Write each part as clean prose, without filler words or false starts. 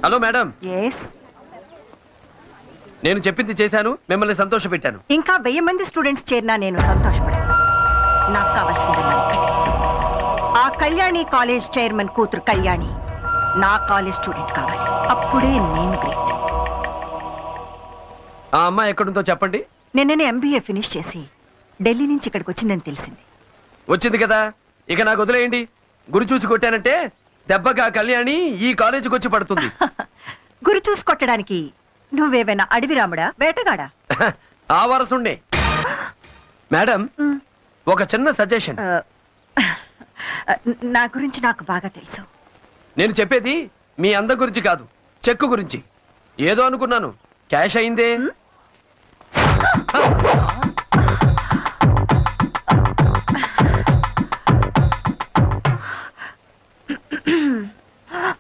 Hello madam. Yes, నేను చెప్పింది చేశాను, మిమ్మల్ని సంతోషపెట్టాను. ఇంకా 1000 మంది స్టూడెంట్స్ చేరినా నేను సంతోషపడాను. నాకు కావాల్సిందల్లా ఒక్కటే. ఆ కళ్యాణి కాలేజ్ చైర్మన్ కూతురు కళ్యాణి నా కాలేజ్ స్టూడెంట్ కావాలి. అప్పుడే నేను గ్రేట్. ఆ అమ్మాయి ఎక్కడుందో చెప్పండి. నిన్ననే MBA ఫినిష్ చేసి ఢిల్లీ నుంచి ఇక్కడికి వచ్చిందని తెలిసింది. వచ్చింది కదా, ఇక నాకు వదిలేయండి. గురి చూసి కొట్టానంటే దెబ్బగా కళ్యాణి ఈ కాలేజీకి వచ్చి పడుతుంది. గురి చూసి కొట్టడానికి నువ్వేమైనా అడవి రాముడా, వేటగాడా? ఆ వరసుండే. మేడం, ఒక చిన్న సజెషన్. నా గురించి నాకు బాగా తెలుసు. నేను చెప్పేది మీ అందం గురించి కాదు, చెక్కు గురించి. ఏదో అనుకున్నాను, క్యాష్ అయిందే.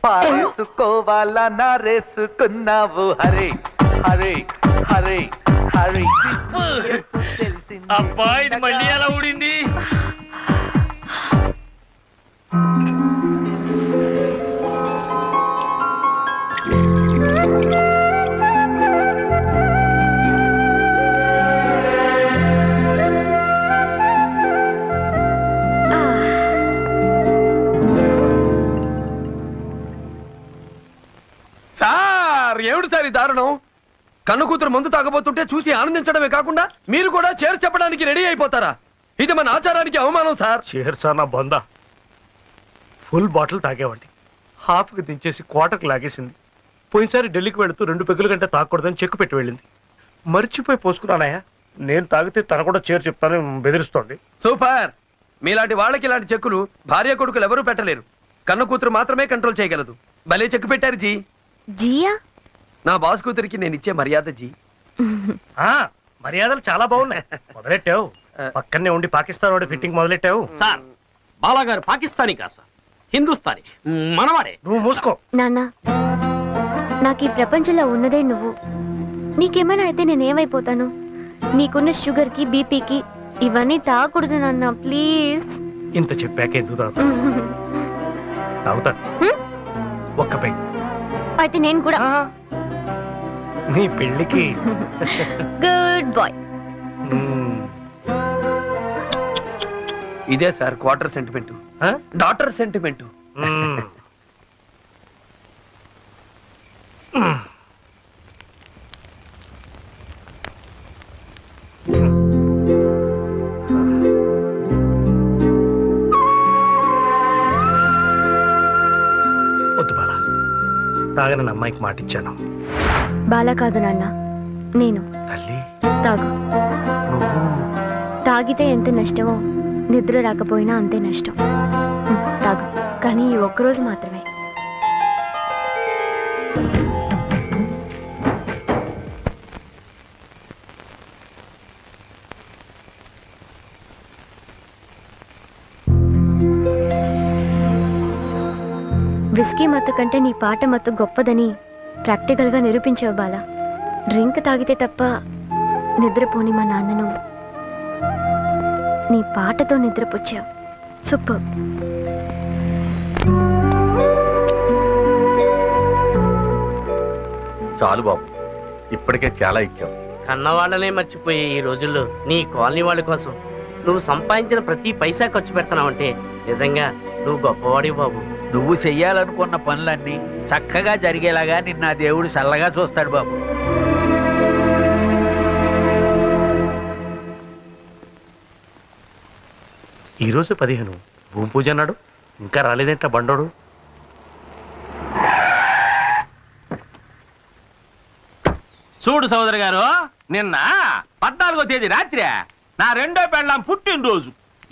పారేసుకోవాలా నారేసుకున్నావు హరే హరే హరే హరే. అబ్బా ఇది మళ్ళీ ఎలా ఊడింది? సార్, ఏమిటి సార్ ఈ దారుణం? కన్ను కూతురు మందు తాగబోతుంటే చూసి ఆనందించడమే కాకుండా మీరు కూడా చేర్చి చెప్పడానికి రెడీ అయిపోతారా? ఇది మన ఆచారానికి అవమానం సార్. చేర్సా నా బొంద. ఫుల్ బాటిల్ తాగేవాడి, హాఫ్కి దించేసి క్వార్టర్కి లాగేసింది. పోయినసారి ఢిల్లీకి వెళుతూ 2 పెగ్గుల కంటే తాగకూడదని చెక్కు పెట్టి వెళ్ళింది. మర్చిపోయి పోసుకున్నానయ్యా. నేను తాగితే తన కూడా చేరు చెప్తానని బెదిరిస్తోంది. సూపర్. మీలాంటి వాళ్ళకి ఇలాంటి చెక్కులు భార్య కొడుకులు ఎవరూ పెట్టలేరు. కన్ను కూతురు మాత్రమే కంట్రోల్ చేయగలదు. భలే చెక్కు పెట్టారు జీ. జియా, నా బాస్ కూతురికి నేను ఇచ్చే మర్యాద జీ. మర్యాదలు చాలా బాగున్నాయి. మొదలెట్టావు, పక్కనే ఉండి పాకిస్తాన్ వాడి ఫిట్టింగ్ మొదలెట్టావు. సార్, బాలాగారు పాకిస్తానీ కాదు సార్, హిందుస్థానీ, మనవాడే. నువ్వు మూసుకో. నాన్న, నాకు ఈ ప్రపంచంలో ఉన్నదే నువ్వు. నీకేమైనా అయితే నేనేమైపోతాను? నీకున్న షుగర్కి, బీపీకి ఇవన్నీ తాగకూడదు నాన్న, ప్లీజ్. ఇంత చెప్పాక ఎందుకు తాగుతాను? తాగుతాను, ఒక్క పెగ్. అయితే నేను కూడా. నీ పెళ్ళికి. Good boy. ఇదే sir quarter sentiment, daughter sentiment. వద్దు బాలా, తాగనని అమ్మాయికి మాటిచ్చాను. బాలా కాదు నాన్న, నేను. తల్లి, తాగు. తాగితే ఎంత నష్టమో నిద్ర రాకపోయినా అంతే నష్టం. తాగు, కానీ ఈ ఒక్కరోజు మాత్రమే. విస్కీ మత్తు కంటే నీ పాట మత్తు గొప్పదని ప్రాక్టికల్గా నిరూపించావు బాలా. డ్రింక్ తాగితే తప్ప నిద్రపోని మా నాన్నను నీ పాటతో నిద్రపుచ్చావు. సూపర్. చాలు బాబు, ఇప్పటికే చాలా ఇచ్చావు. కన్నవాళ్ళనే మర్చిపోయే ఈ రోజుల్లో నీ కాలనీ వాళ్ళ కోసం నువ్వు సంపాదించిన ప్రతి పైసా ఖర్చు పెడతానంటే నిజంగా నువ్వు గొప్పవాడి బాబు. నువ్వు చెయ్యాలనుకున్న పనులన్నీ చక్కగా జరిగేలాగా నిన్న దేవుడు చల్లగా చూస్తాడు బాబు. ఈరోజు 15 భూమి పూజ అన్నాడు, ఇంకా రాలేదేంట బండోడు. చూడు సోదరు గారు, నిన్న 14వ తేదీ రాత్రి నా రెండో పెళ్ళాం పుట్టినరోజు.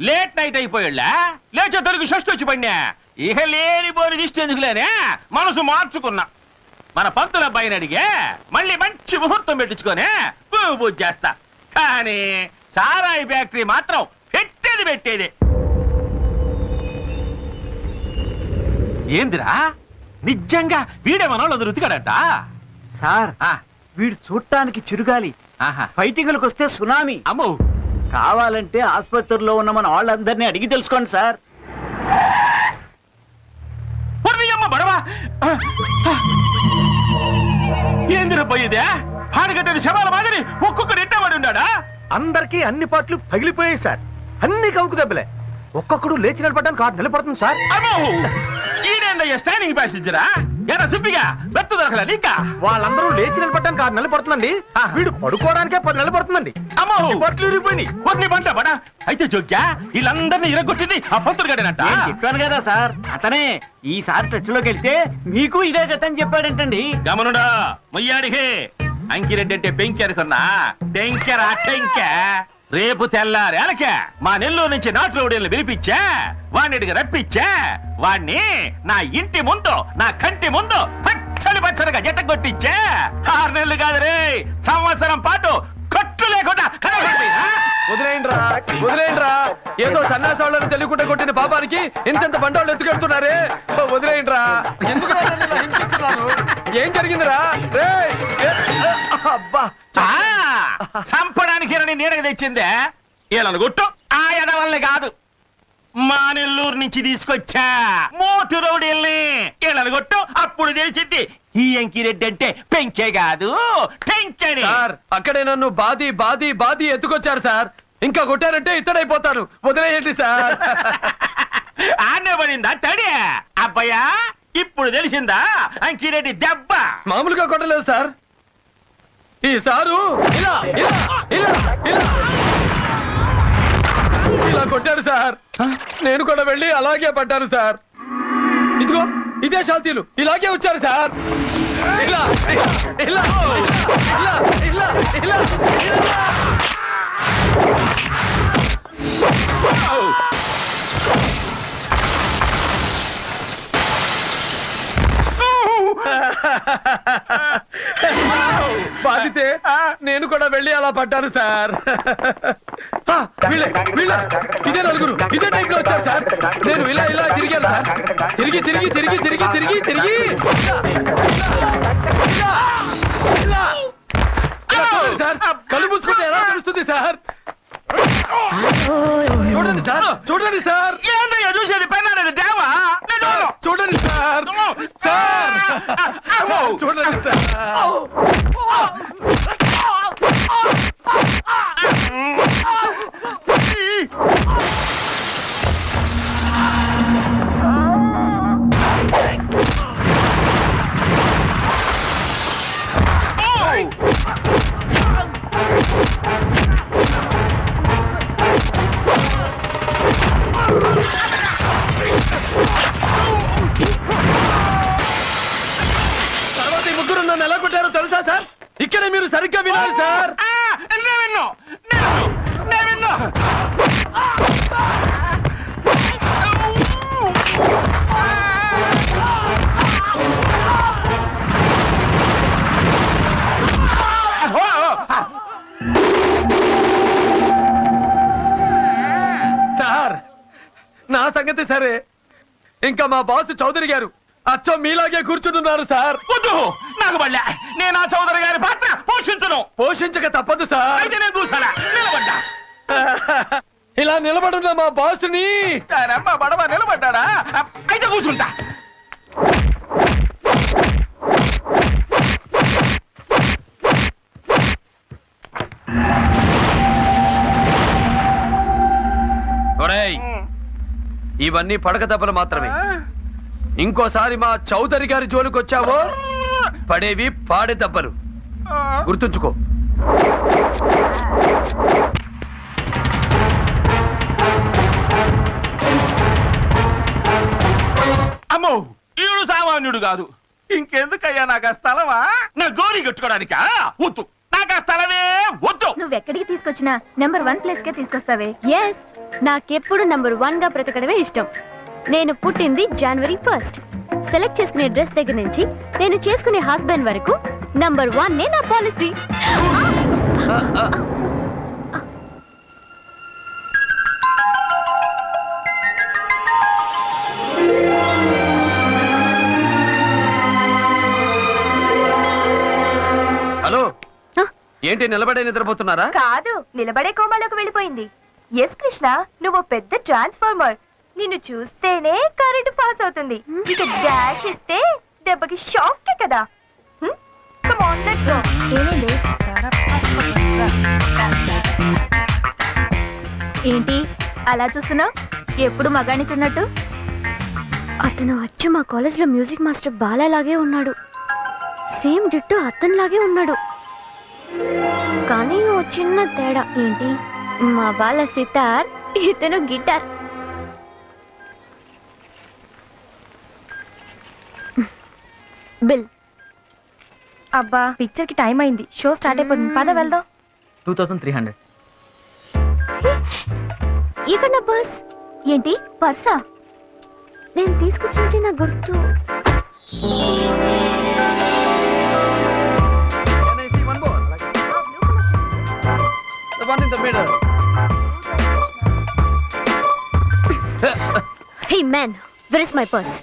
లేట్ నైట్ అయిపోయాళ్ళా, లేచే తొలగి షష్టి వచ్చి పడినా. ఇక లేనిపోని దిష్టి ఎందుకులేనే మనసు మార్చుకున్నా. మన పంతుల అబ్బాయిని అడిగే మళ్ళీ మంచి ముహూర్తం పెట్టించుకొని పూజ చేస్తా. కానీ సారాయి ఫ్యాక్టరీ మాత్రం పెట్టేదే. ఏందిరా, నిజంగా వీడే మనోళ్ళు రుతికాడంట సార్. వీడు చూడటానికి చిరుగాలి, ఫైటింగ్లకు వస్తే సునామీ. అమ్మో, కావాలంటే ఆసుపత్రిలో ఉన్న మన వాళ్ళందరినీ అడిగి తెలుసుకోండి సార్. అమ్మ బడవా, ఏందిరా పోయేదే పాడగట్టని శవాల మాదిరి ఒక్కొక్కడు ఎట్టబడి ఉన్నాడా? అందరికీ అన్ని పాటలు పగిలిపోయాయి సార్. అన్ని కవుకు దెబ్బలే. ఒక్కొక్కడు లేచి నిలబడడానికి 6 నెలలు పడుతుంది సార్. అమ్మో ఈడేందయ్యా స్టాండింగ్ ప్యాసింజరా? ఎరా సుబ్బిగా బెత్త దొరకలా నీకా? వాళ్ళందరూ లేచి నిలబడడానికి 6 నెలలు పడుతుందండి. వీడు పడుకోవడానికే 10 నెలలు పడుతుందండి. అమ్మో బట్టలు ఇరిగిపోయినాయి. కొన్ని పంట పడా అయితే జోక్యా వీళ్ళందరినీ ఇరగొట్టింది ఆ పంతులు గడేనట. నేను చెప్పాను కదా సార్, అతనే ఈసారి టచ్ లోకి వెళ్తే మీకు ఇదే గతని చెప్పాడంటండి. గమనుడా మొయ్యాడికి అంకిరెడ్డి అంటే పెంకి అనుకున్నా. టెంకెరా టెంకె. రేపు తెల్లారేలకే మా నెల్లూరు నుంచి నాటులోడీలను పిలిపించా, వాడిని రప్పించా, వాణ్ణి నా ఇంటి ముందు నా కంటి ముందు పచ్చడి పచ్చడిగా జట్ట కొట్టించా. 6 నెలలు కాదు రే, సంవత్సరం పాటు కట్టు లేకుండా కనబడిపోయినా. వదిలేయండిరా. ఏదో సన్నాసాలను తెలియకుండా కొట్టిన పాపానికి ఇంత బండవాళ్ళు ఎత్తుకెళ్తున్నారే. వదిలేయండిరా. ఎందుకు ఏం జరిగిందిరా? అబ్బా చంపడానికి నీడకు తెచ్చిందే వీళ్ళను గుట్టు. ఆ ఎడవల్ని కాదు, మా నెల్లూరు నుంచి తీసుకొచ్చా మోటు రౌడీల్ని. వీళ్ళను గుట్టు. అప్పుడు తెలిసింది ఈ అంకిరెడ్డి అంటే పెంకే కాదు టెంకెని. సార్ అక్కడే నన్ను బాది బాది బాది ఎత్తుకొచ్చారు సార్. ఇంకా కొట్టారంటే ఇత్తడైపోతాను. వదిలేయండి సార్. ఆనే పడిందా తడి? అబ్బయ్యా ఇప్పుడు తెలిసిందా అంకిరెడ్డి దెబ్బ? మామూలుగా కొట్టలేదు సార్. ఈ సారు ఇలా ఇలా ఇలా ఇలా ఇలా కొట్టారు సార్. నేను కూడా వెళ్ళి అలాగే పడ్డాను సార్. ఇదిగో ఇదే శాంతిలు ఇలాగే వచ్చారు సార్. ఇలా ఇలా ఇలా ఇలా ఇలా ఇలా. బాధితే నేను కూడా వెళ్ళి అలా పడ్డాను సార్. ఇదే నలుగురు ఇదే టైప్ లో వచ్చారు సార్. నేను ఇలా ఇలా తిరిగాను సార్. తిరిగి తిరిగి తిరిగి తిరిగి తిరిగి తిరిగి సార్. కళ్ళు మూసుకుంటే ఎలా తెలుస్తుంది సార్? చూడండి సార్, చూడండి సార్. ఏందయ్యా చూసేది? పెన్నాడు దేవా. చూడండి సార్. సార్ చూడండి సార్. తర్వాత ఈ ముగ్గురు నన్ను ఎలా కొట్టారో తెలుసా సార్? ఇక్కడే మీరు సరిగ్గా వినాలి సార్. సార్ నా సంగతి సరే, ఇంకా మా బాస్ చౌదరి గారు అచ్చం మీలాగే కూర్చుంటున్నారు సార్. వద్దు నాకు బళ్ళ, నేను ఆ చౌదరి గారి పాత్ర పోషించను. పోషించక తప్పదు సార్. అయితే నేను చూసాలా నిలబడ్డా. ఇలా నిలబడున్న మా బాస్ని బడవ నిలబడ్డా. అయితే కూర్చుంటా. ఇవన్నీ పడక దెబ్బలు మాత్రమే. ఇంకోసారి మా చౌదరి గారి జోలికి వచ్చావో పడేవి పాడే దెబ్బలు. గుర్తుంచుకో. అమ్మో ఈడు సామాన్యుడు కాదు. ఇంకెందుకయ్యా నాకు ఆ స్థలమా? నా గోరి కట్టుకోవడానికా? వద్దు, నాకు ఆ స్థలమే వద్దు. నువ్వెక్కడికి తీసుకొచ్చినా నెంబర్ 1 ప్లేస్ కే తీసుకొస్తావే. ఎస్, నాకెప్పుడు నెంబర్ 1 గా బ్రతకడమే ఇష్టం. నేను పుట్టింది January 1st. సెలెక్ట్ చేసుకునే డ్రెస్ దగ్గర నుంచి నేను చేసుకునే హస్బెండ్ వరకు నంబర్ 1 నే నా పాలసీ. హలో, ఏంటి నిలబడే నిద్రపోతున్నారా? కాదు, నిలబడే కోమాలోకి వెళ్ళిపోయింది. ఎస్ కృష్ణ, నువ్వు పెద్ద ట్రాన్స్ఫార్మర్. నిన్ను చూస్తేనే కరెంట్ పాస్ అవుతుంది. ఇక డాష్ ఇస్తే దెబ్బకి షాక్ కదా. Come on, let's go. ఏమైంది? ఏంటి అలా చూస్తున్నావు? ఎప్పుడు మగాణ్ణి చూడనట్టు. అతను అచ్చు మా కాలేజ్లో మ్యూజిక్ మాస్టర్ బాలాలాగే ఉన్నాడు. సేమ్ డిట్టో అతనిలాగే ఉన్నాడు. కానీ ఓ చిన్న తేడా. ఏంటి? మా బాల సితార్, ఇతను గిటార్. బిల్. అబ్బా పిక్చర్ కి టైం అయింది. షో స్టార్ట్ అయిపోతుంది. పద వెళ్దాం. 2300. ఇక్కడ నా పర్స్. ఏంటి పర్సా? నేను తీసుకొచ్చినట్టు నా గుర్తు. Can I see one more? The one in the middle. Hey man, where is my purse?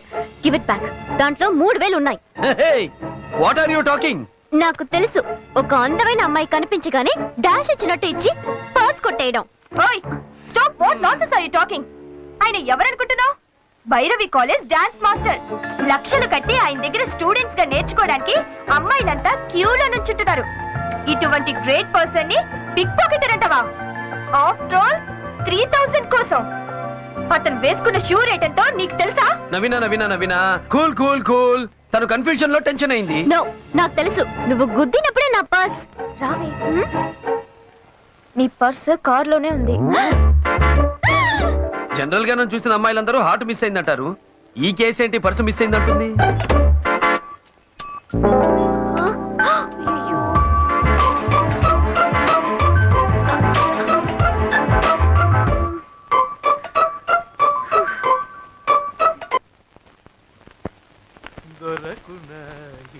Give it back. దాంట్లో 3000 ఉన్నాయి. Hey, what are you talking? నాకు తెలుసు, ఒక అందమైన అమ్మాయి కనిపించగానే డాష్ ఇచ్చినట్టు ఇచ్చి పర్స్ కొట్టేయడం. ఓయ్ stop. What nonsense are you talking? ఆయన ఎవరనుకుంటున్నావు? Bhairavi college dance master. లక్షలు కట్టి ఆయన దగ్గర స్టూడెంట్స్ గా నేర్చుకోవడానికి అమ్మాయిలంతా క్యూలో నుంచుంటున్నారు. ఇటువంటి గ్రేట్ పర్సన్ ని పిక్ పాకెటర్ అంటావా? ఆఫ్టర్ ఆల్ 3000 కోసం. అతను వేసుకున్న షూ రేట్ ఎంతో నీకు తెలుసా? నవీనా కూల్. తను కన్ఫ్యూజన్ లో టెన్షన్ అయింది. నో, నాకు తెలుసు. నువ్వు గుద్దినప్పుడే నా పర్స్. రావే. నీ పర్స్ కార్ లోనే ఉంది. జనరల్ గా నన్ను చూసిన అమ్మాయిలందరూ హార్ట్ మిస్ అయిందంటారు. ఈ కేసు ఏంటి పర్సు మిస్ అయిందంటుంది? అయ్యో. దొరకునా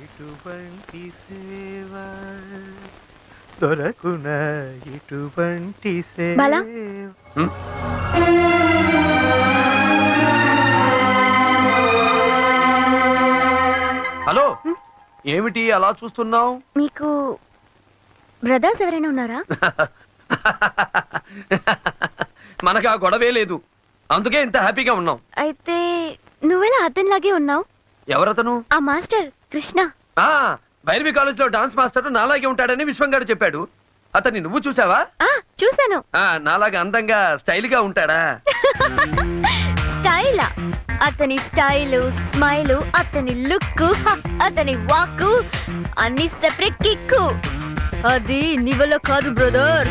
ఇటువంటి సేవ, దొరకునా ఇటువంటి సేవ. బాలా? హలో, ఏమిటి అలా చూస్తున్నావు? మీకు బ్రదర్స్ ఎవరైనా ఉన్నారా? మనకు ఆ గొడవే లేదు, అందుకే ఇంత హ్యాపీగా ఉన్నాం. అయితే నువ్వెలా అతనిలాగే ఉన్నావు? ఎవరతను? ఆ మాస్టర్ కృష్ణ. ఆ భైరవి కాలేజ్ లో డాన్స్ మాస్టర్ నాలాగే ఉంటాడని విశ్వం గారు చెప్పాడు. అతన్ని నువ్వు చూసావా? చూసాను. నాలాగా అందంగా స్టైల్ గా ఉంటాడా? స్టైలా? అతని స్టైలు, స్మైలు, అతని లుక్, అతని వాక్ అన్ని సెపరేట్ కిక్. అది నీవలో కాదు బ్రదర్.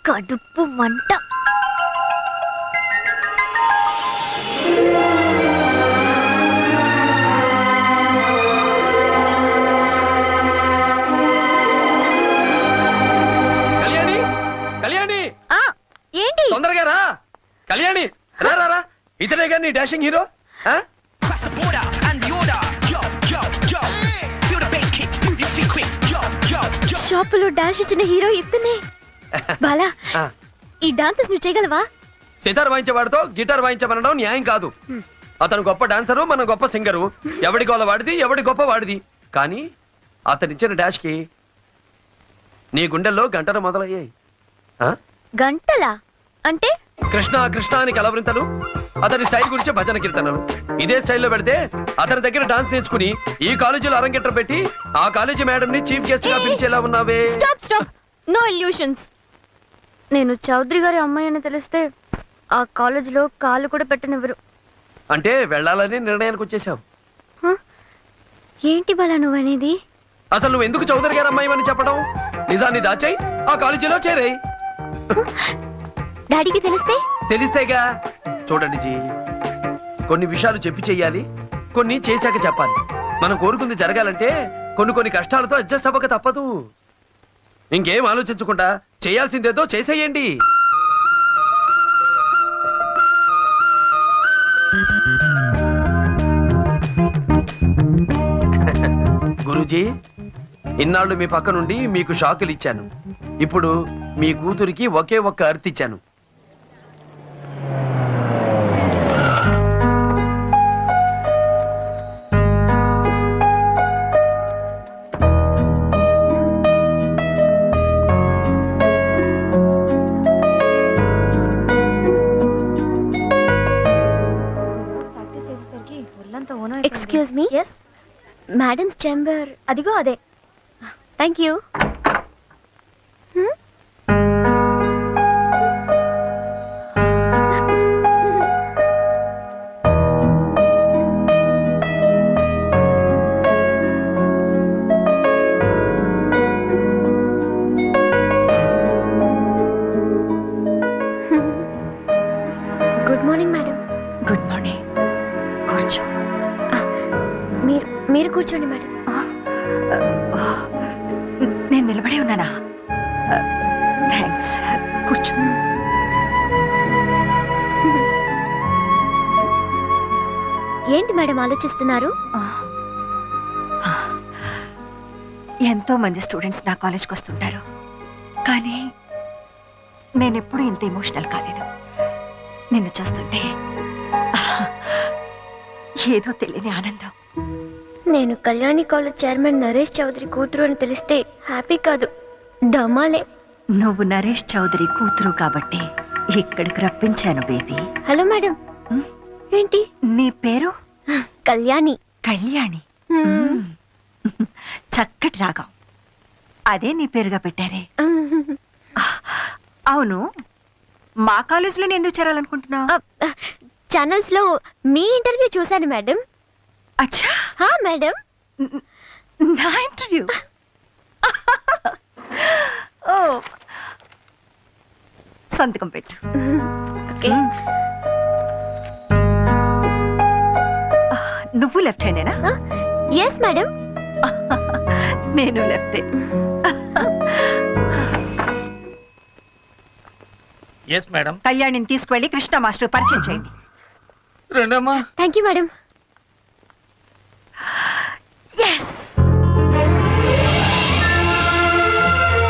కడుపు మంట. కళ్యాణి, ఏంటి? తొందరగా రా. కళ్యాణి, రా. ఇతనే గాని డాషింగ్ హీరో. షాపులో డాష్ ఇచ్చిన హీరో ఇతనే. బాలా, ఈ డాన్సెస్ నువ్వు చేయగలవా? సితార్ వాయించేవాడితో గిటార్ వాయించమనడం న్యాయం కాదు. అతను గొప్ప డాన్సరు, మనం గొప్ప సింగరు. ఎవడి గోల వాడిది, ఎవడి గొప్ప వాడిది. కానీ అతనిచ్చిన డాష్ కి నీ గుండెల్లో గంటలు మొదలయ్యాయి. గంటలా? అంటే కృష్ణ అని కలవరింతలు, అతని స్టైల్ గురించి భజన కీర్తనలు. ఇదే స్టైల్లో పెడితే అతని దగ్గర డాన్స్ నేర్చుకుని ఈ కాలేజీలో అరంగేట్రం పెట్టి ఆ కాలేజీ మేడం ని చీఫ్ గెస్ట్ గా పిలిచేలా ఉన్నావే. స్టాప్. No illusions. నేను చౌదరి గారి అమ్మాయి అని తెలిస్తే ఆ కాలేజీలో కాలు కూడా పెట్టనివ్వరు. అంటే వెళ్ళాలని నిర్ణయానికి వచ్చేసావు. ఏంటి బాలా నువ్వనేది? అసలు నువ్వు ఎందుకు చౌదరి గారి అమ్మాయి అని చెప్పడం? నిజాన్ని దాచాయి ఆ కాలేజీలో చేరాయి. డాడీకి తెలిస్తేగా. చూడండి జీ, కొన్ని విషయాలు చెప్పి చెయ్యాలి, కొన్ని చేశాక చెప్పాలి. మనం కోరుకుంది జరగాలంటే కొన్ని కష్టాలతో అడ్జస్ట్ అవ్వక తప్పదు. ఇంకేం ఆలోచించకుండా చేయాల్సిందేదో చేసేయండి. గురూజీ, ఇన్నాళ్ళు మీ పక్క నుండి మీకు షాకులు ఇచ్చాను. ఇప్పుడు మీ కూతురికి ఒకే ఒక్క అర్తిచ్చాను. Excuse me yes madam's chamber అదిగో అదే thank you good morning madam good morning. కూర్చో. మీరు మీరు కూర్చోండి మేడం నేను నిలబడే ఉన్నానా? థ్యాంక్స్. కూర్చో. ఏంటి మేడం ఆలోచిస్తున్నారు ఎంతో మంది స్టూడెంట్స్ నా కాలేజ్కి వస్తుంటారు, కానీ నేను ఎప్పుడూ ఇంత ఎమోషనల్ కాలేదు. నిన్ను చూస్తుంటే ఏదో తెలియని ఆనందం. నేను కళ్యాణి కాలేజ్ చైర్మన్ నరేష్ చౌదరి కూతురు అని తెలిస్తే హ్యాపీ కాదు డమాలే. నువ్వు నరేష్ చౌదరి కూతురు కాబట్టి ఇక్కడికి రప్పించాను బేబీ. హలో మేడం ఏంటి నీ పేరు? కళ్యాణి. కళ్యాణి. చక్కటి రాగం. అదే నీ పేరుగా పెట్టారే. అవును, మా కాలేజీలోనే ఎందుకు చేరాలనుకుంటున్నావు? ఛానల్స్ లో మీ ఇంటర్వ్యూ చూశాను మేడం. అచ్చా, హా మేడం. నా ఇంటర్వ్యూ. ఓ, సంతకం పెట్టు. ఓకే. నువ్వు లెఫ్ట్ హ్యాండేనా? Yes madam. నేను లెఫ్ట్. Yes madam. కళ్యాణిని తీసుకువెళ్ళి కృష్ణ మాస్టర్ పరిచయం చేయండి. రెండమ్మా. Thank you madam.